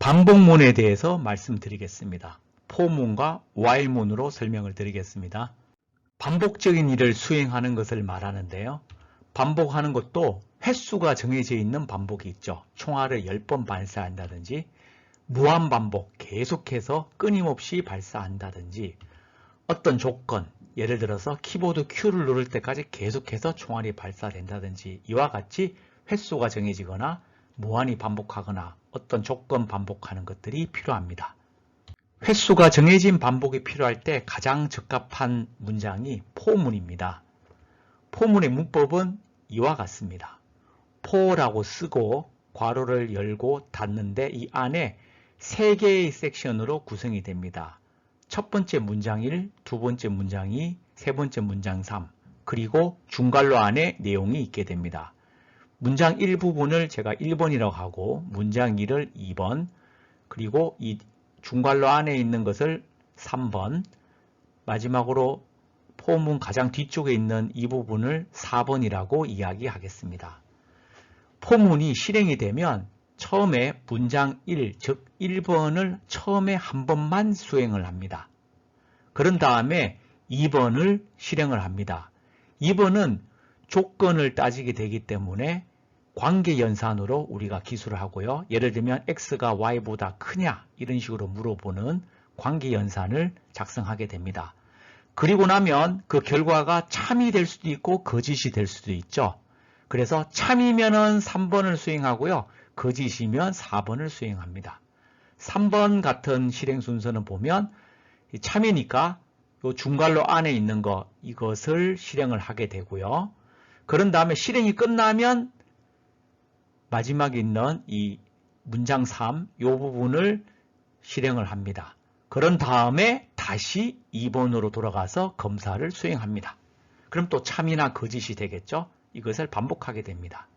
반복문에 대해서 말씀드리겠습니다. 포문과 while문으로 설명을 드리겠습니다. 반복적인 일을 수행하는 것을 말하는데요. 반복하는 것도 횟수가 정해져 있는 반복이 있죠. 총알을 10번 발사한다든지 무한반복, 계속해서 끊임없이 발사한다든지 어떤 조건, 예를 들어서 키보드 Q를 누를 때까지 계속해서 총알이 발사된다든지 이와 같이 횟수가 정해지거나 무한히 반복하거나 어떤 조건 반복하는 것들이 필요합니다. 횟수가 정해진 반복이 필요할 때 가장 적합한 문장이 포문입니다. 포문의 문법은 이와 같습니다. 포라고 쓰고 괄호를 열고 닫는데 이 안에 3개의 섹션으로 구성이 됩니다. 첫 번째 문장 1, 두 번째 문장 2, 세 번째 문장 3, 그리고 중괄호 안에 내용이 있게 됩니다. 문장 1 부분을 제가 1번이라고 하고 문장 2를 2번, 그리고 이 중괄호 안에 있는 것을 3번, 마지막으로 포문 가장 뒤쪽에 있는 이 부분을 4번이라고 이야기하겠습니다. 포문이 실행이 되면 처음에 문장 1, 즉 1번을 처음에 한 번만 수행을 합니다. 그런 다음에 2번을 실행을 합니다. 2번은 조건을 따지게 되기 때문에 관계연산으로 우리가 기술을 하고요. 예를 들면 x가 y보다 크냐 이런 식으로 물어보는 관계연산을 작성하게 됩니다. 그리고 나면 그 결과가 참이 될 수도 있고 거짓이 될 수도 있죠. 그래서 참이면은 3번을 수행하고요. 거짓이면 4번을 수행합니다. 3번 같은 실행 순서는 보면 참이니까 요 중괄호 안에 있는 거 이것을 실행을 하게 되고요. 그런 다음에 실행이 끝나면 마지막에 있는 이 문장 3, 이 부분을 실행을 합니다. 그런 다음에 다시 2번으로 돌아가서 검사를 수행합니다. 그럼 또 참이나 거짓이 되겠죠? 이것을 반복하게 됩니다.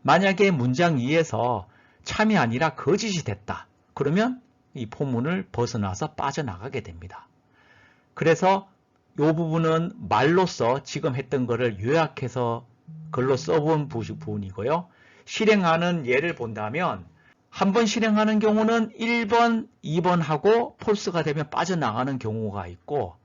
만약에 문장 2에서 참이 아니라 거짓이 됐다. 그러면 이 포문을 벗어나서 빠져나가게 됩니다. 그래서 이 부분은 말로써 지금 했던 거를 요약해서 글로 써본 부분이고요. 실행하는 예를 본다면 한 번 실행하는 경우는 1번, 2번 하고 폴스가 되면 빠져나가는 경우가 있고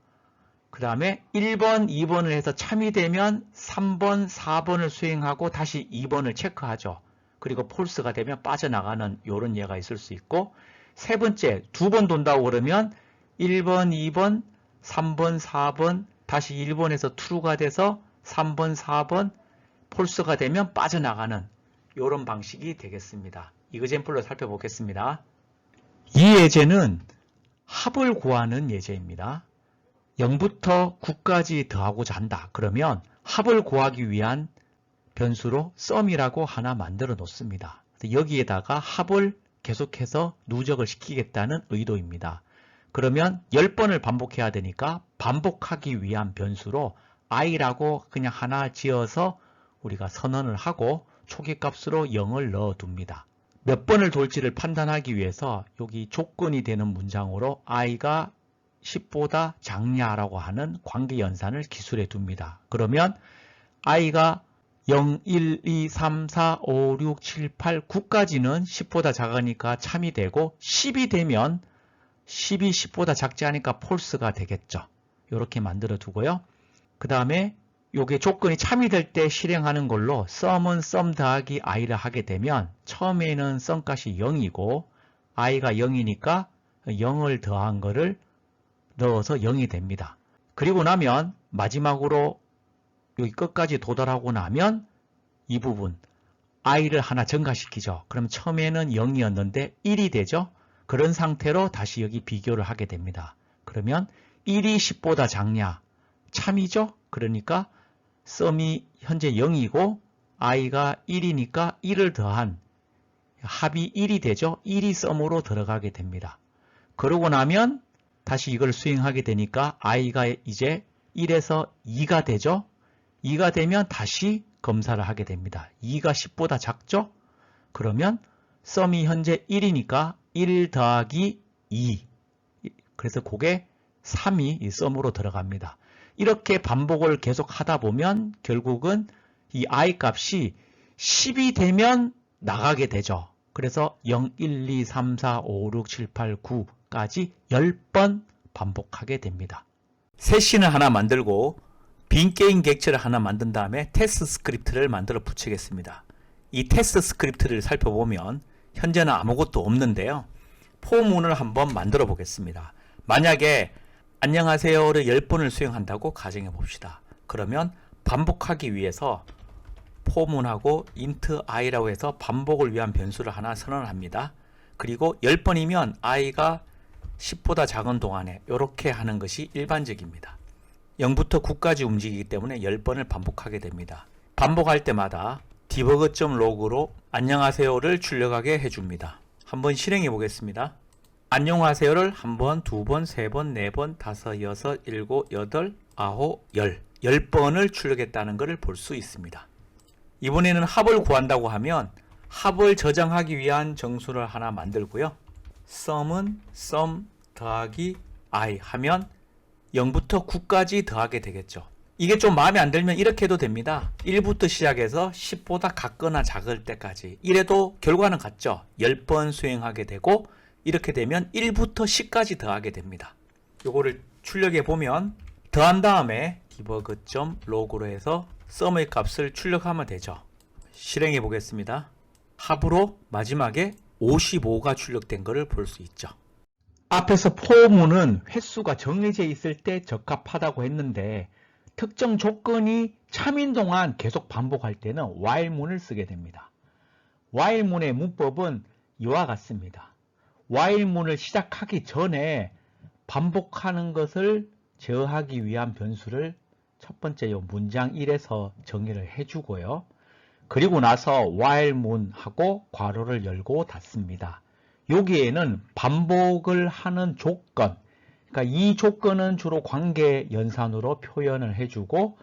그 다음에 1번, 2번을 해서 참이 되면 3번, 4번을 수행하고 다시 2번을 체크하죠. 그리고 폴스가 되면 빠져나가는 이런 예가 있을 수 있고 세 번째, 2번 돈다고 그러면 1번, 2번, 3번, 4번 다시 1번에서 true가 돼서 3번, 4번 폴스가 되면 빠져나가는 이런 방식이 되겠습니다. 이그젬플로 살펴보겠습니다. 이 예제는 합을 구하는 예제입니다. 0부터 9까지 더하고자 한다. 그러면 합을 구하기 위한 변수로 sum이라고 하나 만들어 놓습니다. 여기에다가 합을 계속해서 누적을 시키겠다는 의도입니다. 그러면 10번을 반복해야 되니까 반복하기 위한 변수로 i라고 그냥 하나 지어서 우리가 선언을 하고 초기값으로 0을 넣어둡니다. 몇 번을 돌지를 판단하기 위해서 여기 조건이 되는 문장으로 i가 10보다 작냐라고 하는 관계연산을 기술해 둡니다. 그러면 i가 0, 1, 2, 3, 4, 5, 6, 7, 8, 9까지는 10보다 작으니까 참이 되고 10이 되면 10이 10보다 작지 않으니까 폴스가 되겠죠. 이렇게 만들어 두고요. 그 다음에 요게 조건이 참이 될 때 실행하는 걸로 sum은 sum 더하기 i를 하게 되면 처음에는 sum 값이 0이고 i가 0이니까 0을 더한 거를 넣어서 0이 됩니다. 그리고 나면 마지막으로 여기 끝까지 도달하고 나면 이 부분 i를 하나 증가시키죠. 그럼 처음에는 0이었는데 1이 되죠. 그런 상태로 다시 여기 비교를 하게 됩니다. 그러면 1이 10보다 작냐? 참이죠? 그러니까 sum이 현재 0이고 i가 1이니까 1을 더한 합이 1이 되죠. 1이 sum으로 들어가게 됩니다. 그러고 나면 다시 이걸 수행하게 되니까 i가 이제 1에서 2가 되죠. 2가 되면 다시 검사를 하게 됩니다. 2가 10보다 작죠? 그러면 sum이 현재 1이니까 1 더하기 2. 그래서 그게 3이 이 sum으로 들어갑니다. 이렇게 반복을 계속 하다 보면 결국은 이 i 값이 10이 되면 나가게 되죠. 그래서 0, 1, 2, 3, 4, 5, 6, 7, 8, 9까지 10번 반복하게 됩니다. 세신을 하나 만들고 빈 게임 객체를 하나 만든 다음에 테스트 스크립트를 만들어 붙이겠습니다. 이 테스트 스크립트를 살펴보면 현재는 아무것도 없는데요. 포문을 한번 만들어 보겠습니다. 만약에 안녕하세요를 10번을 수행한다고 가정해 봅시다. 그러면 반복하기 위해서 포문하고 int i라고 해서 반복을 위한 변수를 하나 선언합니다. 그리고 10번이면 i가 10보다 작은 동안에 이렇게 하는 것이 일반적입니다. 0부터 9까지 움직이기 때문에 10번을 반복하게 됩니다. 반복할 때마다 debug.log로 안녕하세요를 출력하게 해줍니다. 한번 실행해 보겠습니다. 안녕하세요를 1번, 2번, 3번, 4번, 5, 6, 7, 8, 9, 10 10번을 출력했다는 것을 볼 수 있습니다. 이번에는 합을 구한다고 하면 합을 저장하기 위한 정수를 하나 만들고요. sum은 sum 더하기 i 하면 0부터 9까지 더하게 되겠죠. 이게 좀 마음에 안 들면 이렇게 해도 됩니다. 1부터 시작해서 10보다 같거나 작을 때까지. 이래도 결과는 같죠. 10번 수행하게 되고 이렇게 되면 1부터 10까지 더하게 됩니다. 요거를 출력해 보면 더한 다음에 debug.log로 해서 sum의 값을 출력하면 되죠. 실행해 보겠습니다. 합으로 마지막에 55가 출력된 것을 볼 수 있죠. 앞에서 포문은 횟수가 정해져 있을 때 적합하다고 했는데 특정 조건이 참인 동안 계속 반복할 때는 while문을 쓰게 됩니다. while문의 문법은 이와 같습니다. while문을 시작하기 전에 반복하는 것을 제어하기 위한 변수를 첫 번째 요 문장 1에서 정의를 해주고요. 그리고 나서 while문하고 괄호를 열고 닫습니다. 여기에는 반복을 하는 조건, 그러니까 이 조건은 주로 관계 연산으로 표현을 해주고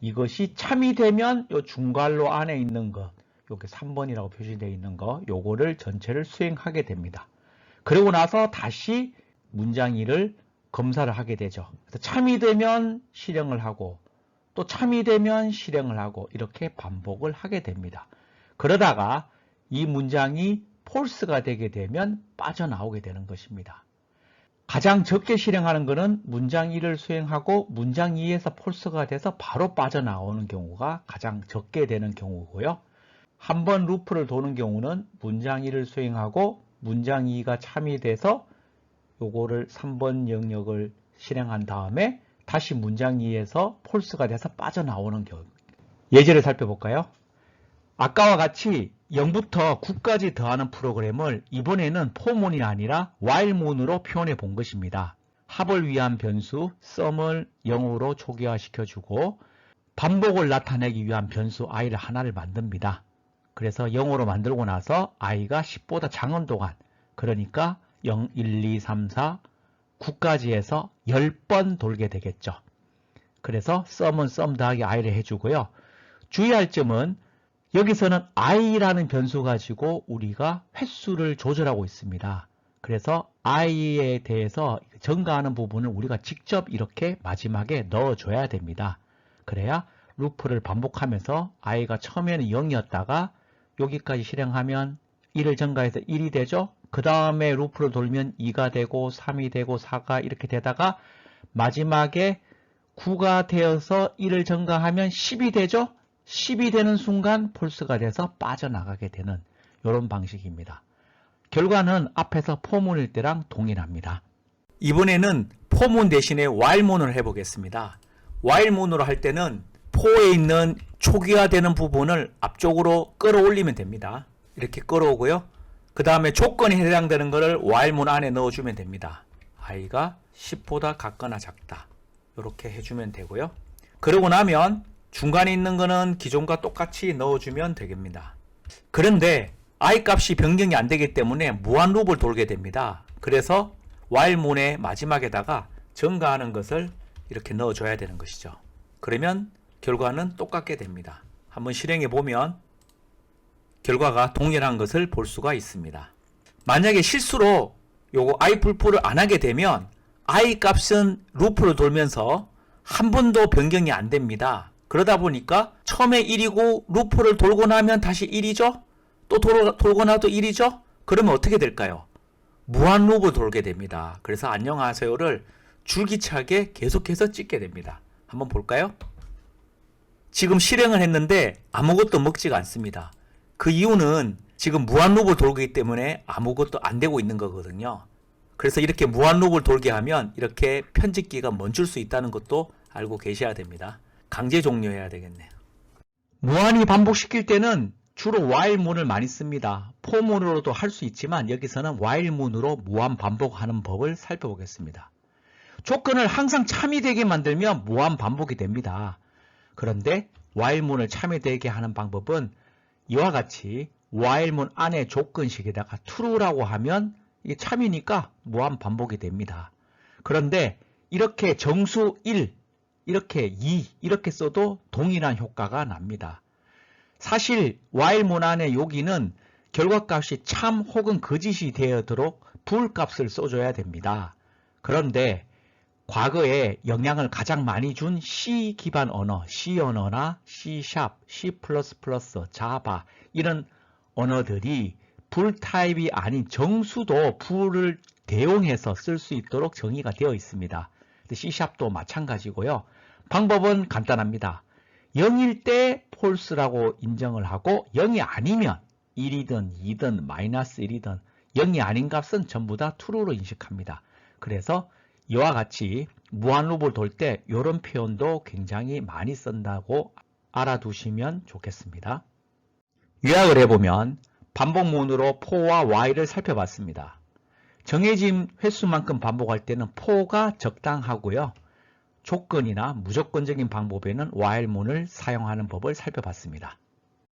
이것이 참이 되면 요 중괄호 안에 있는 것, 여기 3번이라고 표시되어 있는 거, 요거를 전체를 수행하게 됩니다. 그리고 나서 다시 문장 1을 검사를 하게 되죠. 그래서 참이 되면 실행을 하고 또 참이 되면 실행을 하고 이렇게 반복을 하게 됩니다. 그러다가 이 문장이 false가 되게 되면 빠져나오게 되는 것입니다. 가장 적게 실행하는 것은 문장 1을 수행하고 문장 2에서 false가 돼서 바로 빠져나오는 경우가 가장 적게 되는 경우고요. 한 번 루프를 도는 경우는 문장 1을 수행하고 문장 2가 참이 돼서 요거를 3번 영역을 실행한 다음에 다시 문장 2에서 false가 돼서 빠져나오는 경우. 예제를 살펴볼까요? 아까와 같이 0부터 9까지 더하는 프로그램을 이번에는 포문이 아니라 while문으로 표현해 본 것입니다. 합을 위한 변수 sum을 0으로 초기화시켜주고 반복을 나타내기 위한 변수 i를 하나를 만듭니다. 그래서 0으로 만들고 나서 i가 10보다 작은 동안, 그러니까 0, 1, 2, 3, 4, 9까지 해서 10번 돌게 되겠죠. 그래서 sum은 sum 더하기 i를 해주고요. 주의할 점은 여기서는 i라는 변수 가지고 우리가 횟수를 조절하고 있습니다. 그래서 i에 대해서 증가하는 부분을 우리가 직접 이렇게 마지막에 넣어줘야 됩니다. 그래야 루프를 반복하면서 i가 처음에는 0이었다가 여기까지 실행하면 1을 증가해서 1이 되죠. 그 다음에 루프를 돌면 2가 되고 3이 되고 4가 이렇게 되다가 마지막에 9가 되어서 1을 증가하면 10이 되죠. 10이 되는 순간 false가 돼서 빠져나가게 되는 이런 방식입니다. 결과는 앞에서 포문일 때랑 동일합니다. 이번에는 포문 대신에 while문을 해보겠습니다. while문으로 할 때는 포에 있는 초기화되는 부분을 앞쪽으로 끌어올리면 됩니다. 이렇게 끌어오고요. 그 다음에 조건이 해당되는 것을 while문 안에 넣어주면 됩니다. i가 10보다 같거나 작다. 이렇게 해주면 되고요. 그러고 나면 중간에 있는 거는 기존과 똑같이 넣어주면 되겠습니다. 그런데 i 값이 변경이 안 되기 때문에 무한 룹을 돌게 됩니다. 그래서 while문의 마지막에다가 증가하는 것을 이렇게 넣어줘야 되는 것이죠. 그러면 결과는 똑같게 됩니다. 한번 실행해 보면 결과가 동일한 것을 볼 수가 있습니다. 만약에 실수로 요거 i 풀풀을 안 하게 되면 i 값은 루프를 돌면서 한 번도 변경이 안 됩니다. 그러다 보니까 처음에 1이고 루프를 돌고 나면 다시 1이죠. 또 돌고 나도 1이죠? 그러면 어떻게 될까요? 무한 루프 돌게 됩니다. 그래서 안녕하세요를 줄기차게 계속해서 찍게 됩니다. 한번 볼까요? 지금 실행을 했는데 아무것도 먹지가 않습니다. 그 이유는 지금 무한 루프를 돌기 때문에 아무것도 안 되고 있는 거거든요. 그래서 이렇게 무한 루프를 돌게 하면 이렇게 편집기가 멈출 수 있다는 것도 알고 계셔야 됩니다. 강제 종료해야 되겠네요. 무한히 반복시킬 때는 주로 while문을 많이 씁니다. for문으로도 할 수 있지만 여기서는 while문으로 무한 반복하는 법을 살펴보겠습니다. 조건을 항상 참이되게 만들면 무한 반복이 됩니다. 그런데 while문을 참이되게 하는 방법은 이와 같이 while문 안에 조건식에다가 true라고 하면 이게 참이니까 무한 반복이 됩니다. 그런데 이렇게 정수 1, 이렇게 2 이렇게 써도 동일한 효과가 납니다. 사실 while문 안에 여기는 결과값이 참 혹은 거짓이 되도록 불값을 써줘야 됩니다. 그런데 과거에 영향을 가장 많이 준 C 기반 언어, C 언어나 C#, C++, 자바 이런 언어들이 불 타입이 아닌 정수도 불을 대용해서 쓸 수 있도록 정의가 되어 있습니다. C#도 마찬가지고요. 방법은 간단합니다. 0일 때 false라고 인정을 하고 0이 아니면 1이든 2든 마이너스 1이든 0이 아닌 값은 전부 다 true로 인식합니다. 그래서 이와 같이 무한 루프를 돌 때 이런 표현도 굉장히 많이 쓴다고 알아두시면 좋겠습니다. 요약을 해보면 반복문으로 for와 while을 살펴봤습니다. 정해진 횟수만큼 반복할 때는 for가 적당하고요. 조건이나 무조건적인 방법에는 while문을 사용하는 법을 살펴봤습니다.